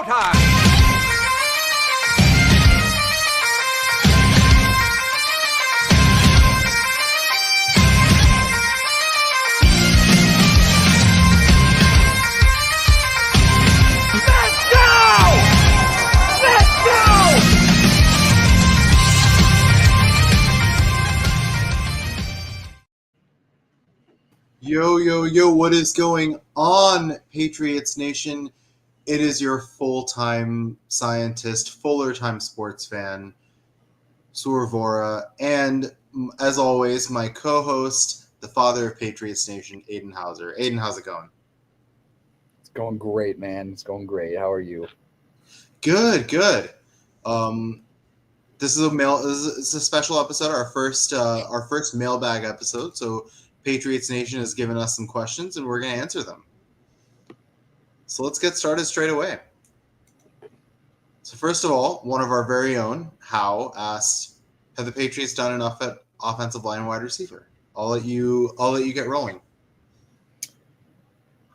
showtime! Yo, yo, yo, what is going on, Patriots Nation? It is your full-time scientist, fuller-time sports fan, Soor Vora, and as always, my co-host, the father of Patriots Nation, Aiden Hauser. Aiden, how's it going? It's going great, man. It's going great. How are you? Good, good. This is a special episode, our first mailbag episode. So Patriots Nation has given us some questions, and we're going to answer them. So let's get started straight away. So first of all, one of our very own, How, asked, "Have the Patriots done enough at offensive line and wide receiver?" I'll let you get rolling.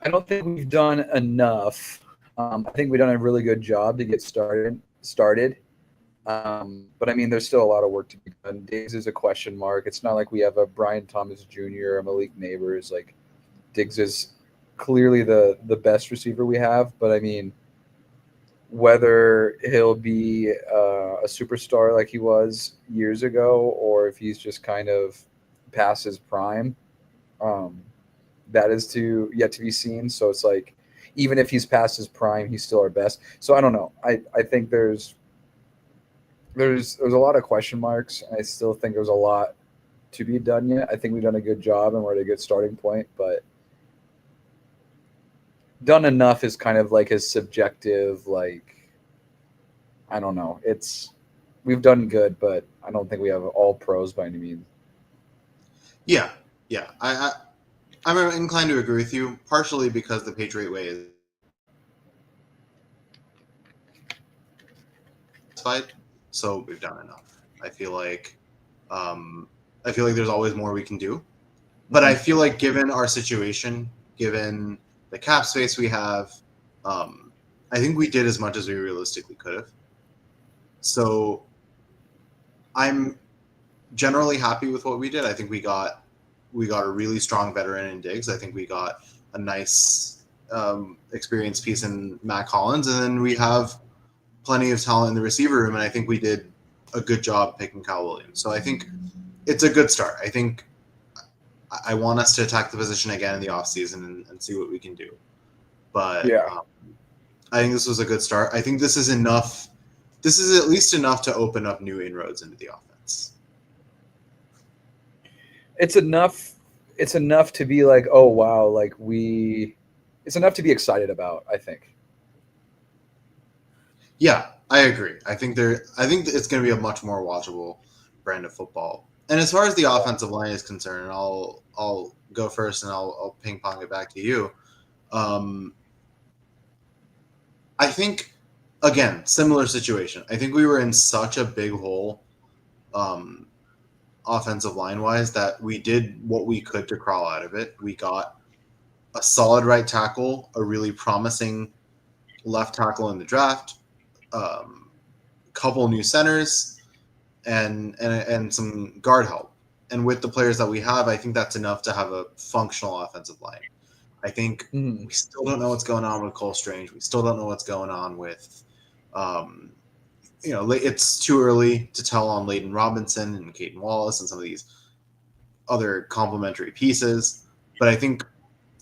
I don't think we've done enough. I think we've done a really good job to get started. But I mean, there's still a lot of work to be done. Diggs is a question mark. It's not like we have a Brian Thomas Jr. or Malik Neighbors. Like, Diggs is clearly the best receiver we have. But I mean, whether he'll be a superstar like he was years ago, or if he's just kind of past his prime, that is yet to be seen. So it's like, even if he's past his prime, he's still our best. So I don't know. I think there's a lot of question marks. I still think there's a lot to be done yet. I think we've done a good job and we're at a good starting point, but done enough is kind of like his subjective, like, I don't know. We've done good, but I don't think we have all pros by any means. Yeah. I'm inclined to agree with you, partially because the Patriot way is satisfied. So we've done enough. I feel like there's always more we can do. But I feel like given our situation, given the cap space we have, I think we did as much as we realistically could have. So I'm generally happy with what we did. I think we got a really strong veteran in Diggs. I think we got a nice experienced piece in Matt Collins, and then we have plenty of talent in the receiver room, and I think we did a good job picking Kyle Williams. So I think it's a good start. I think I want us to attack the position again in the offseason and see what we can do. But yeah, I think this was a good start. I think this is enough. This is at least enough to open up new inroads into the offense. It's enough to be like, oh wow, like it's enough to be excited about, I think. Yeah, I agree. I think it's going to be a much more watchable brand of football. And as far as the offensive line is concerned, I'll go first and I'll ping pong it back to you. I think, again, similar situation. I think we were in such a big hole, offensive line wise, that we did what we could to crawl out of it. We got a solid right tackle, a really promising left tackle in the draft, couple new centers, and some guard help. And with the players that we have, I think that's enough to have a functional offensive line. I think we still don't know what's going on with Cole Strange. We still don't know what's going on with, it's too early to tell on Leighton Robinson and Caden Wallace and some of these other complementary pieces. But I think,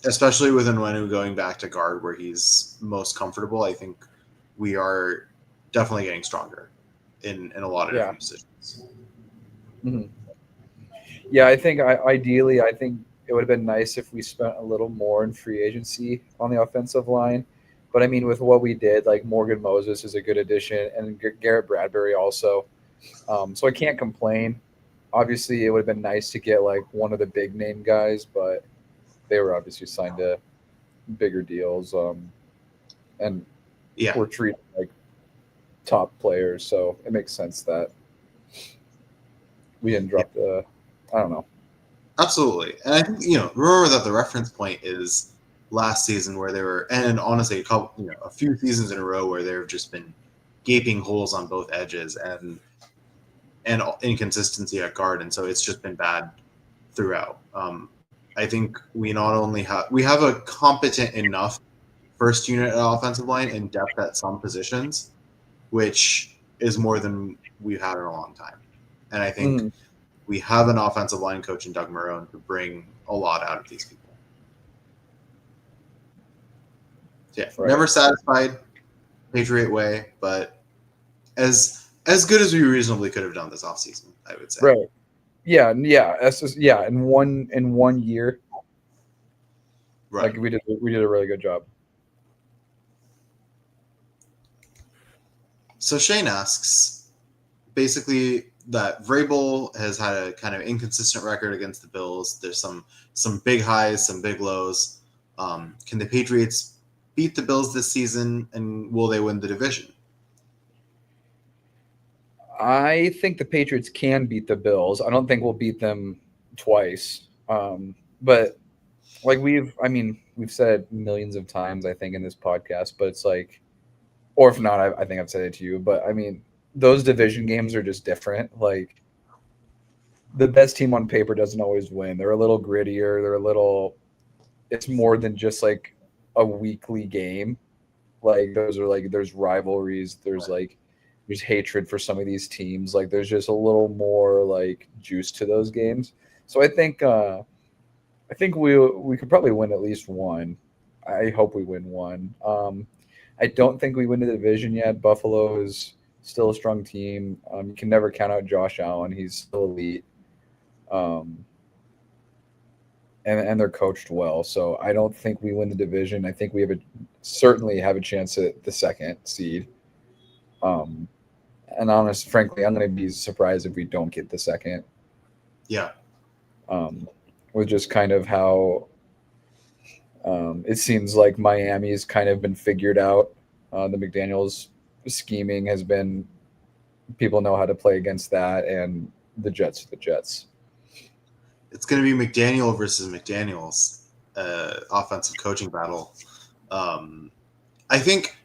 especially with Nwenu going back to guard where he's most comfortable, I think we are definitely getting stronger in a lot of different positions. Mm-hmm. Yeah, I think ideally, I think it would have been nice if we spent a little more in free agency on the offensive line. But I mean, with what we did, like Morgan Moses is a good addition, and Garrett Bradbury also. So I can't complain. Obviously, it would have been nice to get like one of the big name guys, but they were obviously signed to bigger deals. And we're treated like top players, so it makes sense that we didn't drop I don't know. Absolutely. And I think, remember that the reference point is last season where they were, and honestly, a few seasons in a row where there have just been gaping holes on both edges and inconsistency at guard, and so it's just been bad throughout. I think we not only have a competent enough first unit offensive line and depth at some positions, which is more than we've had in a long time. And I think we have an offensive line coach in Doug Marrone to bring a lot out of these people. So yeah, Right. never satisfied, Patriot way, but as good as we reasonably could have done this offseason, I would say. Right. Yeah. In one year, Right. like we did a really good job. So Shane asks, basically, that Vrabel has had a kind of inconsistent record against the Bills. There's some big highs, some big lows. Can the Patriots beat the Bills this season, and will they win the division? I think the Patriots can beat the Bills. I don't think we'll beat them twice. But like we've said millions of times, I think, in this podcast, but it's like, or if not, I think I've said it to you, but I mean, those division games are just different. Like the best team on paper doesn't always win. They're a little grittier. It's more than just like a weekly game. Like there's rivalries. There's hatred for some of these teams. Like there's just a little more like juice to those games. So I think we could probably win at least one. I hope we win one. I don't think we win the division yet. Buffalo is still a strong team. You can never count out Josh Allen. He's still elite. And they're coached well. So I don't think we win the division. I think we certainly have a chance at the second seed. And frankly, I'm going to be surprised if we don't get the second. Yeah. With just kind of how it seems like Miami's kind of been figured out. The McDaniels scheming has been, people know how to play against that, and the Jets are the Jets. It's going to be McDaniel versus McDaniels offensive coaching battle. I think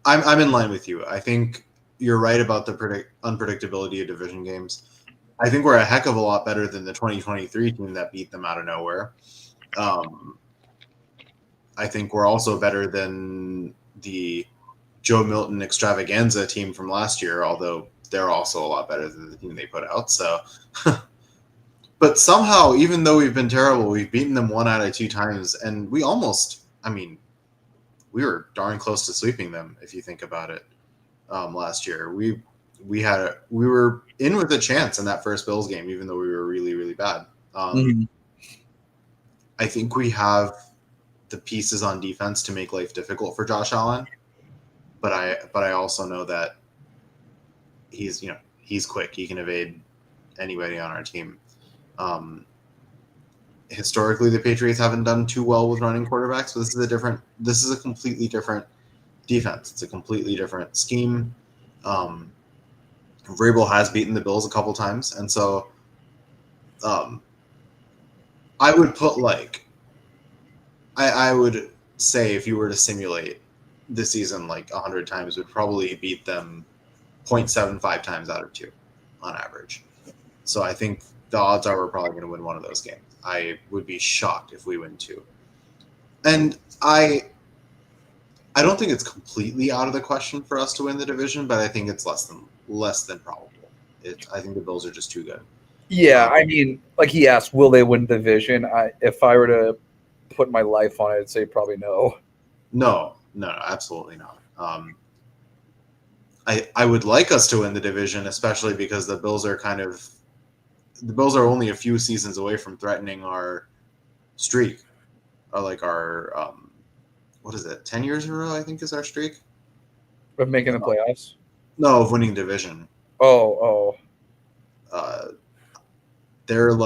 I'm in line with you. I think you're right about the unpredictability of division games. I think we're a heck of a lot better than the 2023 team that beat them out of nowhere. I think we're also better than the Joe Milton extravaganza team from last year, although they're also a lot better than the team they put out. So, but somehow, even though we've been terrible, we've beaten them 1 out of 2 times, and we were darn close to sweeping them if you think about it. Last year, we were in with a chance in that first Bills game, even though we were really, really bad. I think we have the pieces on defense to make life difficult for Josh Allen, but I also know that he's quick. He can evade anybody on our team. Historically, the Patriots haven't done too well with running quarterbacks, but this is a completely different defense. It's a completely different scheme. Vrabel has beaten the Bills a couple times, and so I would put I would say if you were to simulate this season 100 times, would probably beat them 0.75 times out of 2 on average. So I think the odds are we're probably going to win one of those games. I would be shocked if we win 2. And I don't think it's completely out of the question for us to win the division, but I think it's less than probable. I think the Bills are just too good. Yeah, I mean, like he asked, will they win the division? If I were to put my life on it, I'd say probably no. No, absolutely not. I would like us to win the division, especially because the Bills are only a few seasons away from threatening our streak, or our what is it, 10 years in a row, I think is our streak Of making the playoffs? No, of winning division. Oh. They're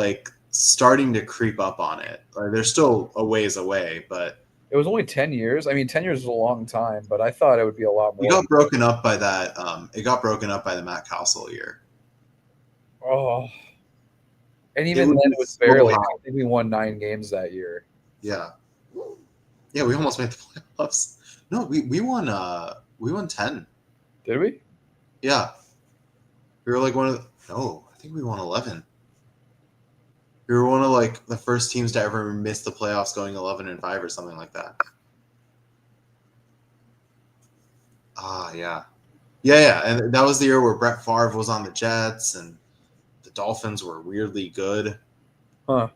starting to creep up on it. They're still a ways away, but it was only 10 years. I mean, 10 years is a long time, but I thought it would be a lot more. It got broken up by that. It got broken up by the Matt Castle year. Oh, and even then, it was barely. I think we won 9 games that year. Yeah. Yeah, we almost made the playoffs. No, we won 10. Did we? Yeah. We were like one of the, no, I think we won 11. We were one of like the first teams to ever miss the playoffs going 11-5 or something like that. Ah, yeah. Yeah, and that was the year where Brett Favre was on the Jets and the Dolphins were weirdly good. Huh.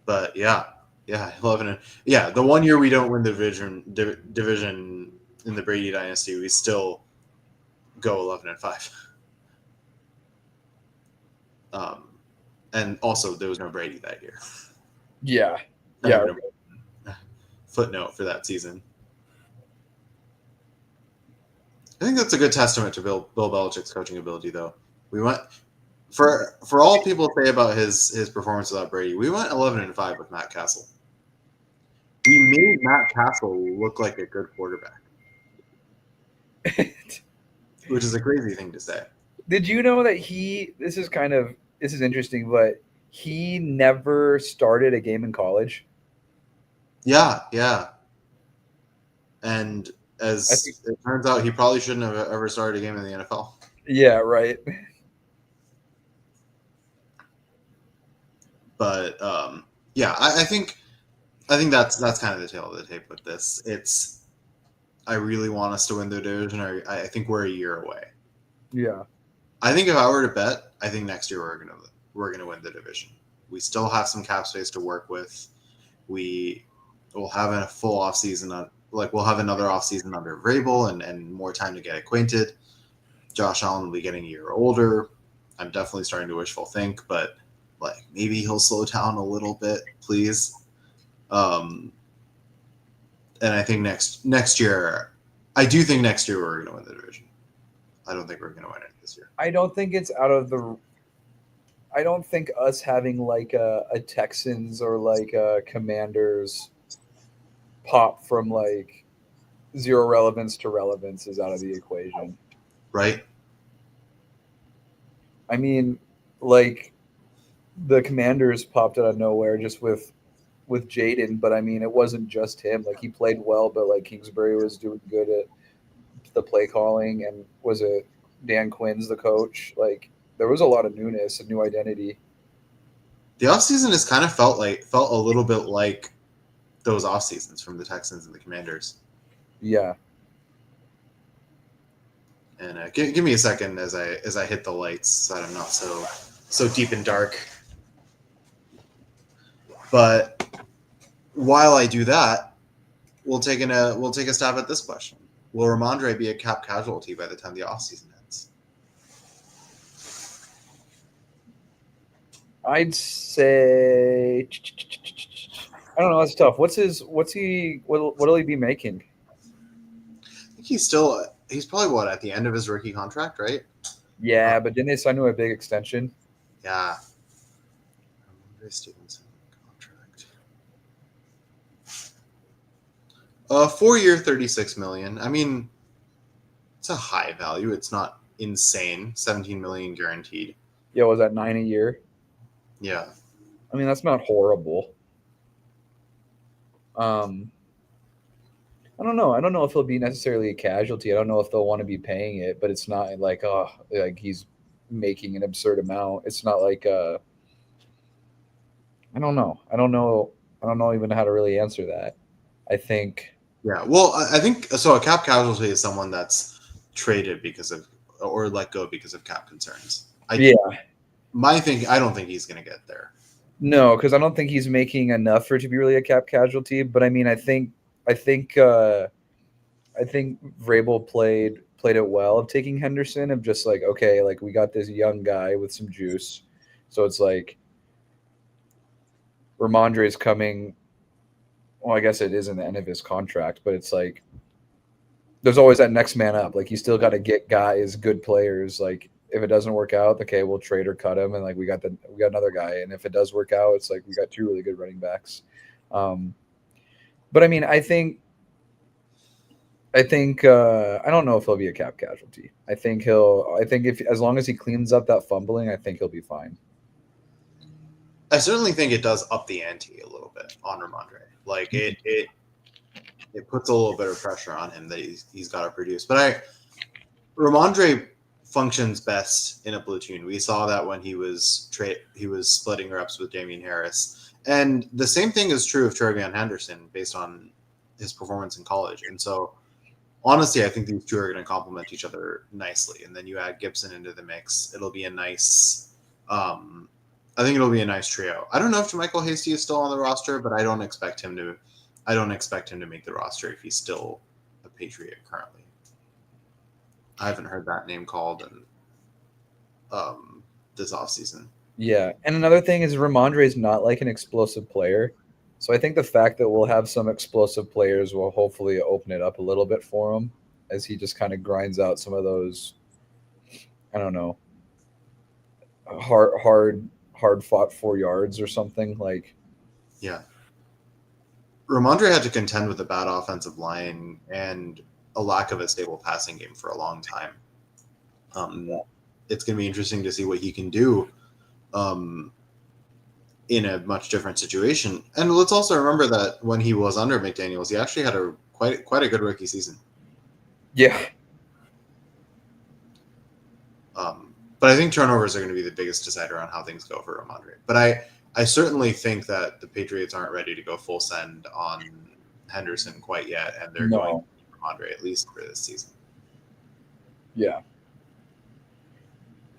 But yeah, 11 and yeah, the one year we don't win the division in the Brady dynasty, we still go 11-5. And also there was no Brady that year. Yeah. Yeah. Footnote for that season. I think that's a good testament to Bill Belichick's coaching ability, though. We went for all people say about his performance without Brady. We went 11-5 with Matt Castle. We made Matt Castle look like a good quarterback, which is a crazy thing to say. Did you know that this is interesting, but he never started a game in college? Yeah. And as it turns out, he probably shouldn't have ever started a game in the NFL. Yeah, right. But yeah, I think that's kind of the tail of the tape with this. I really want us to win the division. I think we're a year away. Yeah. I think if I were to bet, I think next year we're gonna win the division. We still have some cap space to work with. We will have a full off season. We'll have another off season under Vrabel and more time to get acquainted. Josh Allen will be getting a year older. I'm definitely starting to wishful think, but like maybe he'll slow down a little bit, please. And I think next year, I do think next year we're going to win the division. I don't think we're going to win it this year. I don't think it's out of the. I don't think us having like a Texans or like a Commanders pop from like zero relevance to relevance is out of the equation. Right? I mean, like the Commanders popped out of nowhere just with Jaden, but I mean, it wasn't just him. Like he played well, but like Kingsbury was doing good at the play calling, and was it Dan Quinn's the coach? Like there was a lot of newness, a new identity. The offseason has kind of felt a little bit like those off seasons from the Texans and the Commanders. Yeah. And give me a second as I hit the lights so that I'm not so deep and dark. But while I do that, we'll take a stab at this question. Will Ramondre be a cap casualty by the time the offseason ends? I'd say I don't know. That's tough. What'll he be making? I think he's probably at the end of his rookie contract, right? Yeah, but didn't they sign to a big extension? Yeah. Stevenson contract. 4-year, $36 million. I mean, it's a high value. It's not insane. $17 million guaranteed. Yeah, was that 9 a year? Yeah. I mean, that's not horrible. I don't know. I don't know if he'll be necessarily a casualty. I don't know if they'll want to be paying it, but it's not like like he's making an absurd amount. It's not like I don't know. I don't know even how to really answer that. I think. Yeah. Well, I think so. A cap casualty is someone that's traded because of or let go because of cap concerns. I don't think he's going to get there. No, because I don't think he's making enough for it to be really a cap casualty. But I mean, I think Vrabel played it well of taking Henderson, of just like, okay, like we got this young guy with some juice, so it's like Ramondre is coming. Well, I guess it is in the end of his contract, but it's like there's always that next man up. Like you still got to get guys, good players. Like if it doesn't work out, okay, we'll trade or cut him, and like we got another guy. And if it does work out, it's like we got 2 really good running backs. But I mean, I think I don't know if he'll be a cap casualty. I think if as long as he cleans up that fumbling, I think he'll be fine. I certainly think it does up the ante a little bit on Ramondre. Like it puts a little bit of pressure on him that he's got to produce. But Ramondre functions best in a platoon. We saw that when he was splitting reps with Damian Harris, and the same thing is true of Trevion Henderson based on his performance in college. And so, honestly, I think these two are going to complement each other nicely. And then you add Gibson into the mix; it'll be a nice. I think it'll be a nice trio. I don't know if JaMychal Hasty is still on the roster, but I don't expect him to. I don't expect him to make the roster if he's still a Patriot currently. I haven't heard that name called in this offseason. Yeah, and another thing is Ramondre is not like an explosive player. So I think the fact that we'll have some explosive players will hopefully open it up a little bit for him as he just kind of grinds out some of those, I don't know, hard fought 4 yards or something like. Yeah. Ramondre had to contend with a bad offensive line and a lack of a stable passing game for a long time. It's going to be interesting to see what he can do in a much different situation. And let's also remember that when he was under McDaniels, he actually had quite a good rookie season. Yeah. But I think turnovers are going to be the biggest decider on how things go for Ramondre. But I certainly think that the Patriots aren't ready to go full send on Henderson quite yet, and they're going to keep Ramondre at least for this season. Yeah.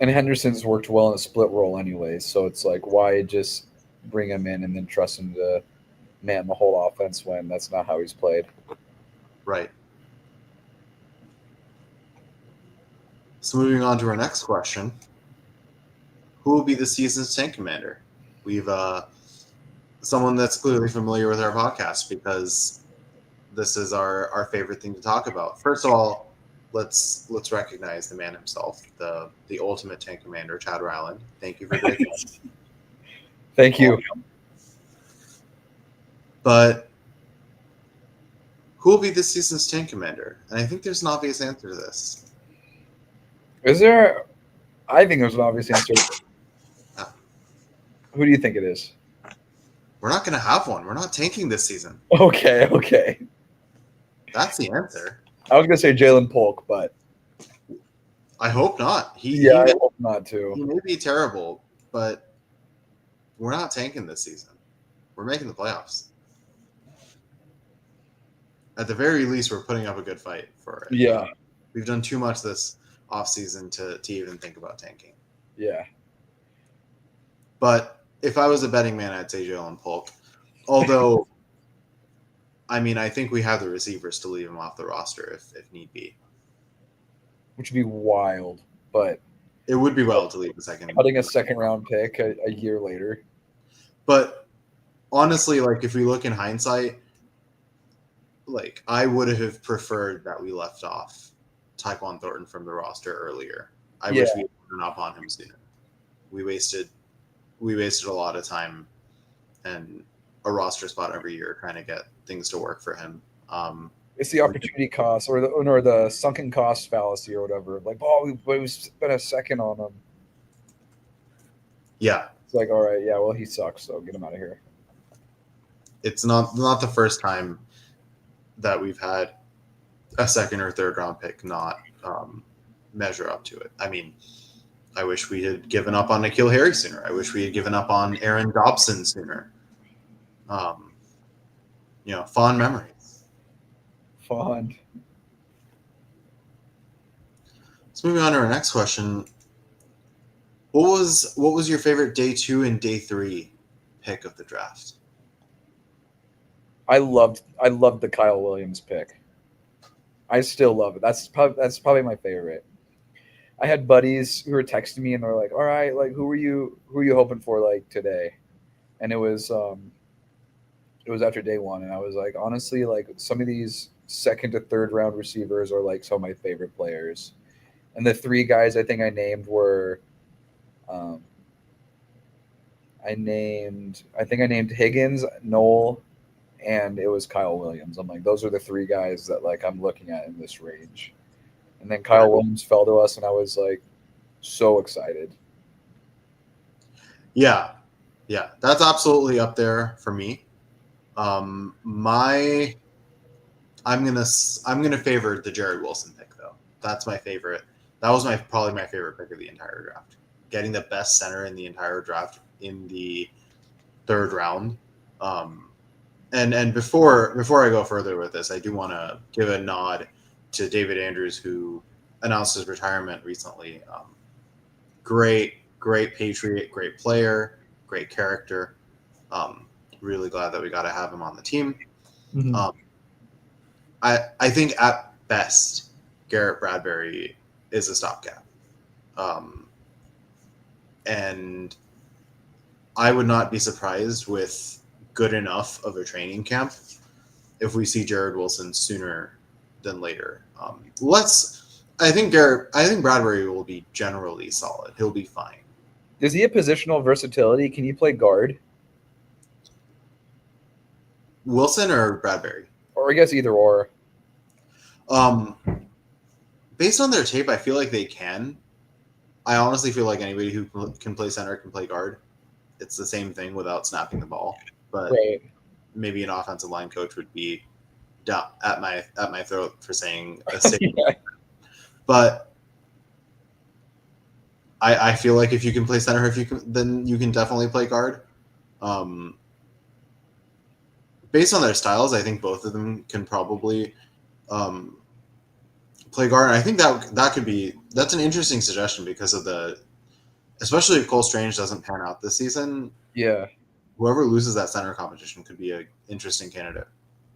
And Henderson's worked well in a split role anyway, so it's like, why just bring him in and then trust him to man the whole offense when that's not how he's played? Right. So moving on to our next question. Who will be the season's tank commander? We've someone that's clearly familiar with our podcast because this is our favorite thing to talk about. First of all, let's recognize the man himself, the ultimate tank commander, Chad Ryland. Thank you for breaking it. Thank you. But who will be this season's tank commander? And I think there's an obvious answer to this. Is there? I think there's an obvious answer. Who do you think it is? We're not going to have one. We're not tanking this season. Okay. That's the answer. I was going to say Jalen Polk, but I hope not. I hope not too. He may be terrible, but we're not tanking this season. We're making the playoffs. At the very least, we're putting up a good fight for it. Yeah. We've done too much this offseason to even think about tanking. Yeah. But if I was a betting man, I'd say Jalen Polk. Although, I mean, I think we have the receivers to leave him off the roster if need be. Which would be wild, but it would be wild to leave a second. Cutting a second-round pick a year later. But honestly, like if we look in hindsight, like I would have preferred that we left off Tyquan Thornton from the roster earlier. I wish we had given up on him sooner. We wasted a lot of time and a roster spot every year trying to get things to work for him. It's the opportunity cost or the sunken cost fallacy or whatever. Like, we spent a second on him. Yeah. It's like, all right, yeah, well, he sucks, so get him out of here. It's not the first time that we've had a second or third round pick not measure up to it. I mean, I wish we had given up on N'Keal Harry sooner. I wish we had given up on Aaron Dobson sooner. Fond memories. Fond. Let's move on to our next question. What was your favorite day 2 and day 3 pick of the draft? I loved the Kyle Williams pick. I still love it. That's probably my favorite. I had buddies who were texting me and they're like, "All right, like who are you hoping for like today?" And it was after day 1, and I was like, honestly, like some of these second to third round receivers are like some of my favorite players. And the 3 guys I think I named were I named Higgins, Noel, and it was Kyle Williams. I'm like, those are the 3 guys that like I'm looking at in this range. And then Kyle Williams fell to us, and I was like so excited. Yeah. Yeah, that's absolutely up there for me. My I'm gonna favor the Jared Wilson pick though. That's my favorite. That was probably my favorite pick of the entire draft. Getting the best center in the entire draft in the third round. Um, and before I go further with this, I do want to give a nod to David Andrews, who announced his retirement recently. Great Patriot, great player, great character. Really glad that we got to have him on the team. Mm-hmm. I think at best, Garrett Bradbury is a stopgap. And I would not be surprised with good enough of a training camp if we see Jared Wilson sooner than later. I think Bradbury will be generally solid. He'll be fine. Does he have positional versatility? Can he play guard? Wilson or Bradbury? Or I guess either or. Based on their tape, I feel like they can. I honestly feel like anybody who can play center can play guard. It's the same thing without snapping the ball. But Right. maybe an offensive line coach would be down at my throat for saying a safe. Yeah. But I feel like if you can play center, then you can definitely play guard. Based on their styles, I think both of them can probably play guard. And I think that's an interesting suggestion because of especially if Cole Strange doesn't pan out this season. Yeah. Whoever loses that center competition could be an interesting candidate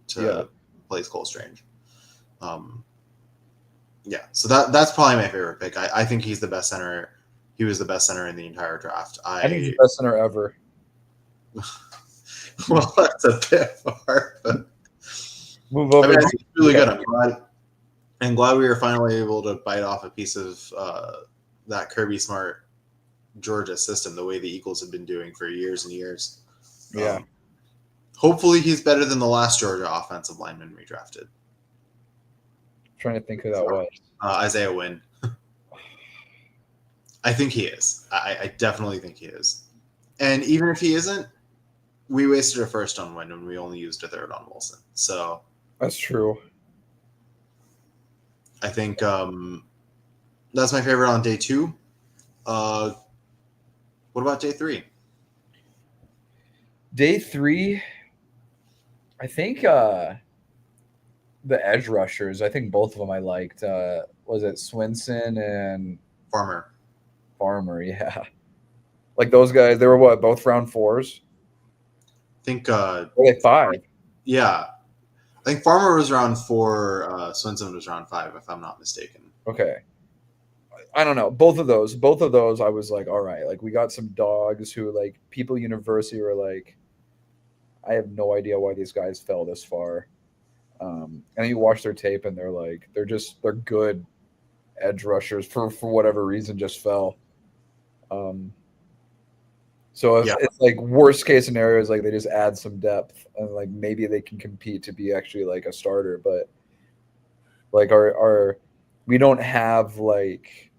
to place Cole Strange. So that's probably my favorite pick. I think he's the best center. He was the best center in the entire draft. I think he's the best center ever. Well, that's a bit far, but move over. I mean, I think it's really good. I'm glad we were finally able to bite off a piece of that Kirby Smart Georgia system, the way the Eagles have been doing for years and years. Yeah. Hopefully he's better than the last Georgia offensive lineman we drafted. Trying to think who that was. Isaiah Wynn. I think he is. I definitely think he is. And even if he isn't, we wasted a first on Wynn when we only used a third on Wilson. So that's true. I think that's my favorite on day 2. What about day 3? Day 3, I think the edge rushers, I think both of them I liked. Was it Swinson and Farmer, yeah. Like those guys, they were what, both round 4s? I think were they 5? Yeah. I think Farmer was round 4, Swinson was round 5, if I'm not mistaken. Okay. I don't know. Both of those, I was like, all right, like we got some dogs who like people University were like, I have no idea why these guys fell this far. And you watch their tape and they're good edge rushers for whatever reason just fell. So it's like worst case scenario is like they just add some depth and like maybe they can compete to be actually like a starter, but like our we don't have like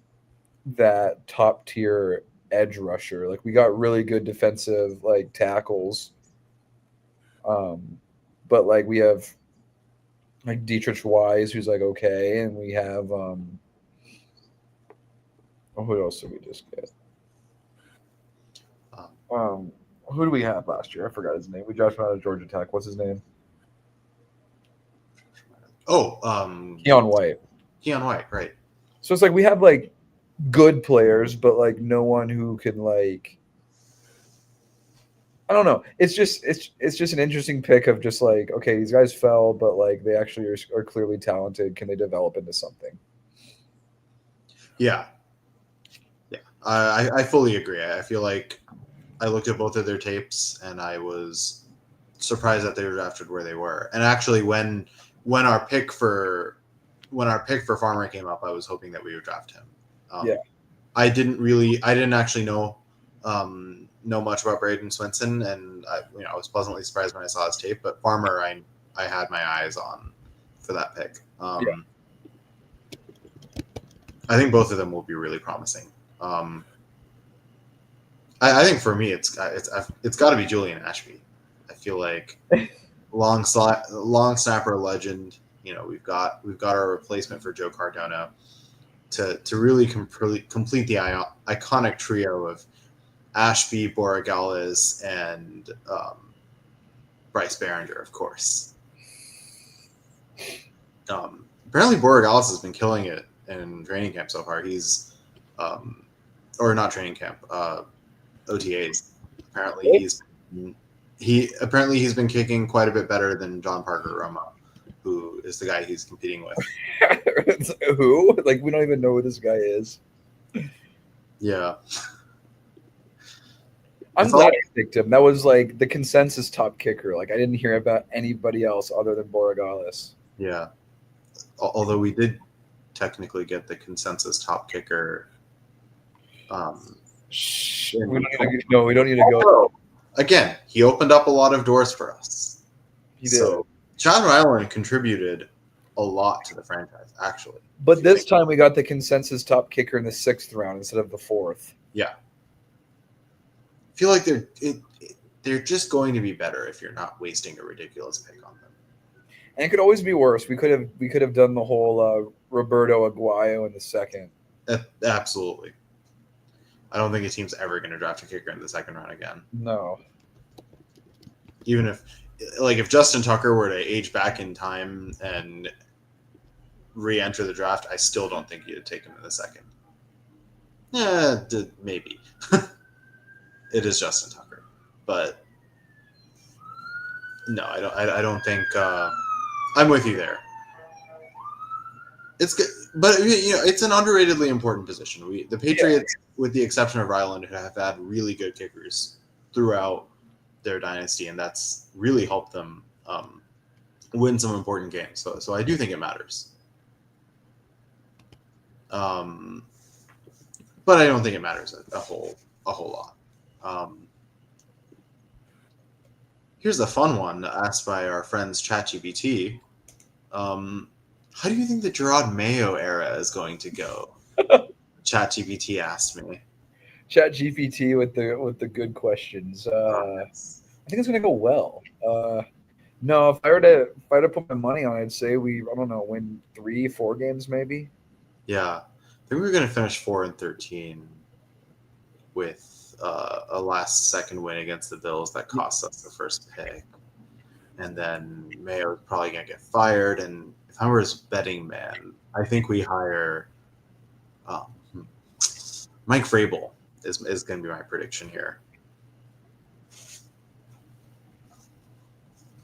that top tier edge rusher. Like we got really good defensive like tackles. But like we have like Dietrich Wise, who's like okay, and we have who else did we just get? Who do we have last year? I forgot his name. We drafted him out of Georgia Tech. What's his name? Keon White. Keon White, right. So it's like we have like good players, but like no one who can like I don't know. It's just an interesting pick of just like, okay, these guys fell, but like they actually are clearly talented. Can they develop into something? Yeah. I fully agree. I feel like I looked at both of their tapes and I was surprised that they were drafted where they were. And actually, when our pick for Farmer came up, I was hoping that we would draft him. I didn't actually know much about Braden Swinson, and I was pleasantly surprised when I saw his tape. But Farmer, I had my eyes on for that pick. I think both of them will be really promising. I think for me, it's got to be Julian Ashby. I feel like long snapper legend. You know, we've got our replacement for Joe Cardona to really complete the iconic trio of Ashby, Borregales, and Bryce Behringer, of course. Apparently, Borregales has been killing it in training camp so far. He's, or not training camp, OTAs. Apparently, he's been kicking quite a bit better than John Parker Roma, who is the guy he's competing with. Who? Like, we don't even know who this guy is. Yeah. I'm glad I picked him. That was like the consensus top kicker. Like, I didn't hear about anybody else other than Borregales. Yeah. Although we did technically get the consensus top kicker. We don't need to go. Again, he opened up a lot of doors for us. He did. So Chad Ryland contributed a lot to the franchise, actually. But this time we got the consensus top kicker in the 6th round instead of the 4th. Yeah. I feel like they're just going to be better if you're not wasting a ridiculous pick on them. And it could always be worse. We could have done the whole Roberto Aguayo in the 2nd. Absolutely. I don't think a team's ever going to draft a kicker in the 2nd round again. No. Even if Justin Tucker were to age back in time and re-enter the draft, I still don't think you'd take him in the 2nd. Yeah, maybe. It is Justin Tucker, but no, I don't think. I'm with you there. It's good, but it's an underratedly important position. The Patriots, with the exception of Ryland, have had really good kickers throughout their dynasty, and that's really helped them win some important games. So I do think it matters. But I don't think it matters a whole lot. Here's a fun one asked by our friends ChatGPT. How do you think the Gerard Mayo era is going to go? ChatGPT asked me. ChatGPT with the good questions. I think it's going to go well. No, if I were to put my money on it, I'd say win 3-4 games maybe. Yeah, I think we're going to finish 4-13 with a last-second win against the Bills that cost us the first pick, and then Mayo's probably going to get fired. And if I were his betting man, I think we hire Mike Vrabel is going to be my prediction here.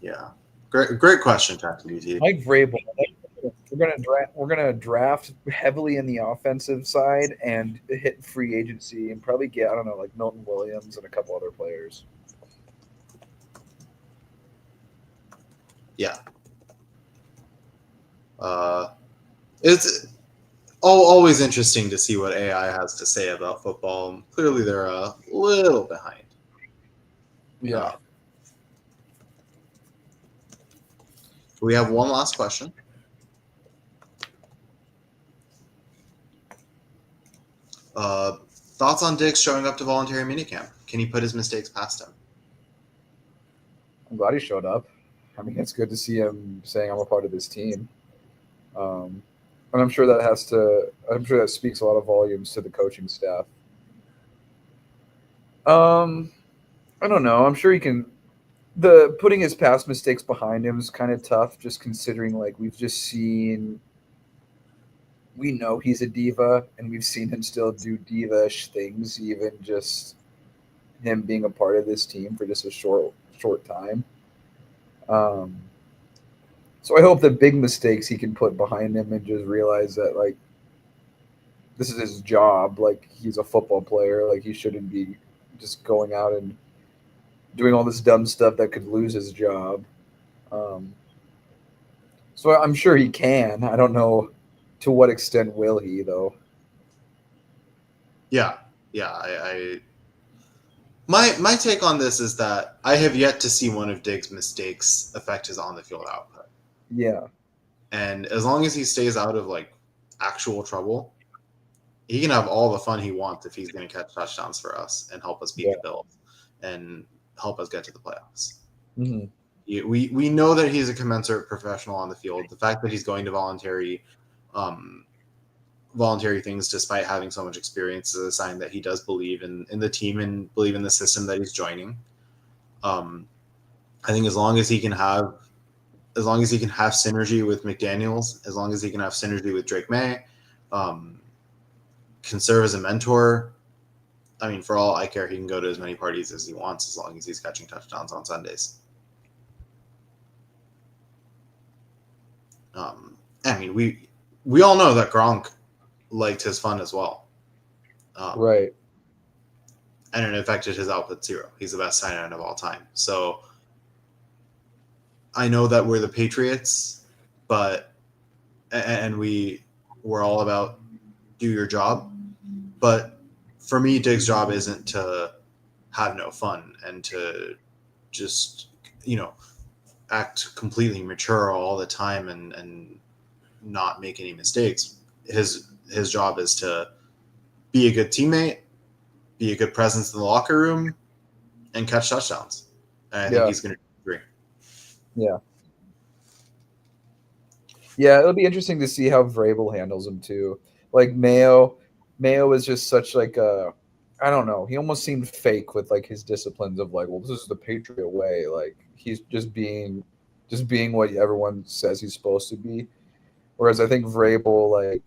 Yeah, great question, ChatGPT. Mike Vrabel. We're gonna draft heavily in the offensive side and hit free agency and probably get like Milton Williams and a couple other players. Yeah. It's always interesting to see what AI has to say about football. Clearly, they're a little behind. Yeah. We have one last question. Thoughts on Diggs showing up to voluntary minicamp? Can he put his mistakes past him? I'm glad he showed up. I mean, it's good to see him saying I'm a part of this team. And I'm sure that speaks a lot of volumes to the coaching staff. I don't know. I'm sure he can. Putting his past mistakes behind him is kind of tough, just considering like we've just seen. We know he's a diva, and we've seen him still do diva-ish things, even just him being a part of this team for just a short time. So I hope the big mistakes he can put behind him and just realize that like this is his job. Like he's a football player. Like he shouldn't be just going out and doing all this dumb stuff that could lose his job. So I'm sure he can. I don't know to what extent will he though. Yeah. My take on this is that I have yet to see one of Diggs' mistakes affect his on-the-field output. Yeah. And as long as he stays out of like actual trouble, he can have all the fun he wants if he's going to catch touchdowns for us and help us beat the Bills and help us get to the playoffs. Mm-hmm. We know that he's a commensurate professional on the field. The fact that he's going to voluntary things despite having so much experience is a sign that he does believe in the team and believe in the system that he's joining. I think as long as he can have synergy with McDaniels, as long as he can have synergy with Drake May, can serve as a mentor. I mean, for all I care, he can go to as many parties as he wants as long as he's catching touchdowns on Sundays. I mean, we all know that Gronk liked his fun as well. Right. And it affected his output zero. He's the best tight end of all time. So I know that we're the Patriots, and we're all about do your job. But for me, Diggs' job isn't to have no fun and to just, act completely mature all the time and not make any mistakes. His job is to be a good teammate, be a good presence in the locker room, and catch touchdowns. And I think he's going to agree. Yeah. Yeah, it'll be interesting to see how Vrabel handles him too. Like Mayo is just such like a, I don't know. He almost seemed fake with like his disciplines of like, well, this is the Patriot way. Like he's just being what everyone says he's supposed to be. Whereas I think Vrabel, like,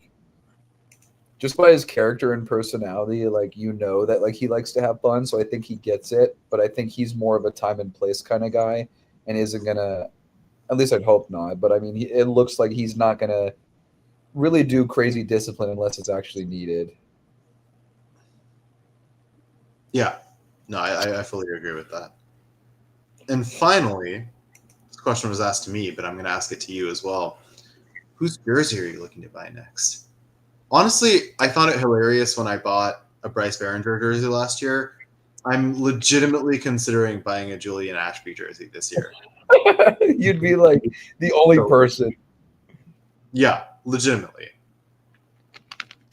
just by his character and personality, like that like he likes to have fun. So I think he gets it. But I think he's more of a time and place kind of guy, and isn't gonna. At least I'd hope not. But I mean, it looks like he's not gonna really do crazy discipline unless it's actually needed. Yeah, no, I fully agree with that. And finally, this question was asked to me, but I'm going to ask it to you as well. Whose jersey are you looking to buy next? Honestly, I found it hilarious when I bought a Bryce Behringer jersey last year. I'm legitimately considering buying a Julian Ashby jersey this year. You'd be like the only person. Yeah, legitimately.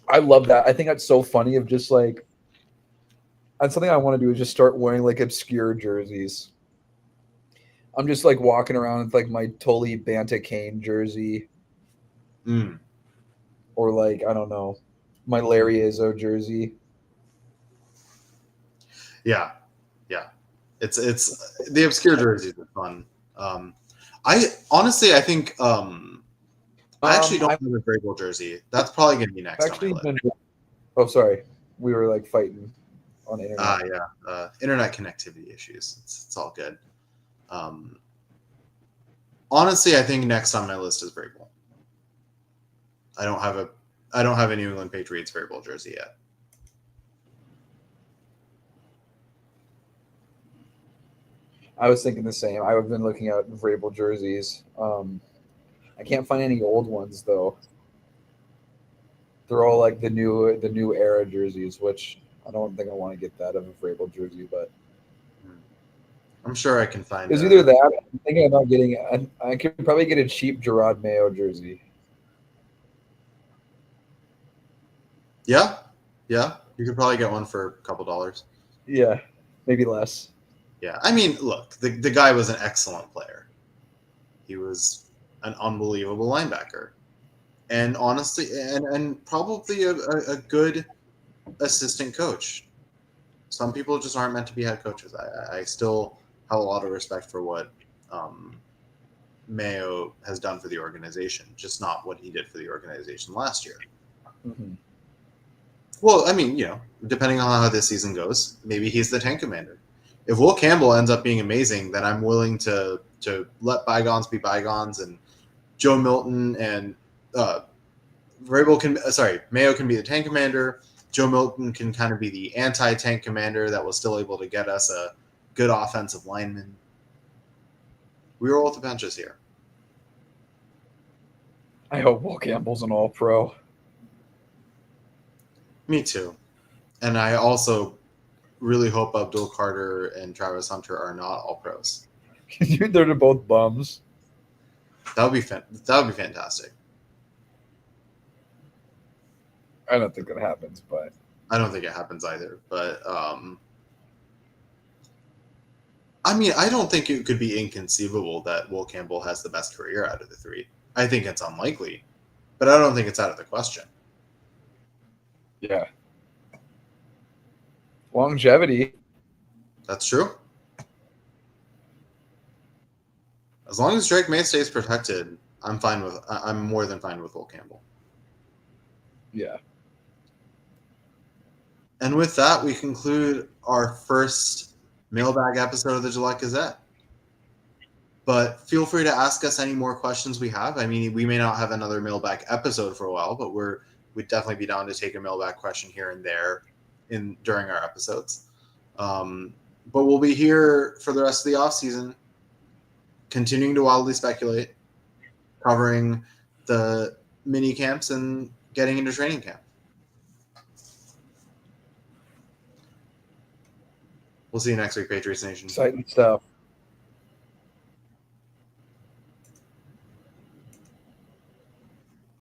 I love that. I think that's so funny of just like, that's something I want to do is just start wearing like obscure jerseys. I'm just like walking around with like my Tolly Banta Kane jersey. Or like, I don't know, my Larry Izzo jersey. Yeah. It's the obscure jerseys are fun. I honestly, I think I actually don't have a Vrabel jersey. That's probably going to be next on my list. Oh, sorry. We were like fighting on the internet. Yeah. Internet connectivity issues. It's all good. Honestly, I think next on my list is Vrabel. I don't have a New England Patriots Vrabel jersey yet. I was thinking the same. I've been looking at Vrabel jerseys. I can't find any old ones though. They're all like the new era jerseys, which I don't think I want to get that of a Vrabel jersey, but I'm sure I can find. It's either that. I'm thinking about getting. I could probably get a cheap Gerard Mayo jersey. Yeah. You could probably get one for a couple dollars. Yeah, maybe less. Yeah, I mean, look, the guy was an excellent player. He was an unbelievable linebacker, and honestly, and probably a good assistant coach. Some people just aren't meant to be head coaches. I still have a lot of respect for what Mayo has done for the organization, just not what he did for the organization last year. Mm-hmm. Well, I mean, depending on how this season goes, maybe he's the tank commander. If Will Campbell ends up being amazing, then I'm willing to let bygones be bygones, and Joe Milton and Mayo can be the tank commander. Joe Milton can kind of be the anti-tank commander that was still able to get us a good offensive lineman. We roll with the benches here. I hope Will Campbell's an all-pro. Me too. And I also really hope Abdul Carter and Travis Hunter are not all-pros. They're both bums. That would be fantastic. I don't think that happens, but I don't think it happens either. But I mean, I don't think it could be inconceivable that Will Campbell has the best career out of the three. I think it's unlikely, but I don't think it's out of the question. yeah. Longevity. That's true. As long as Drake May stays protected, I'm more than fine with Will Campbell. Yeah. And with that, we conclude our first mailbag episode of the Gillette Gazette. But feel free to ask us any more questions we have. I mean, we may not have another mailbag episode for a while, but we'd definitely be down to take a mailbag question here and there during our episodes. But we'll be here for the rest of the off season, continuing to wildly speculate, covering the mini camps and getting into training camp. We'll see you next week, Patriots Nation. Exciting stuff.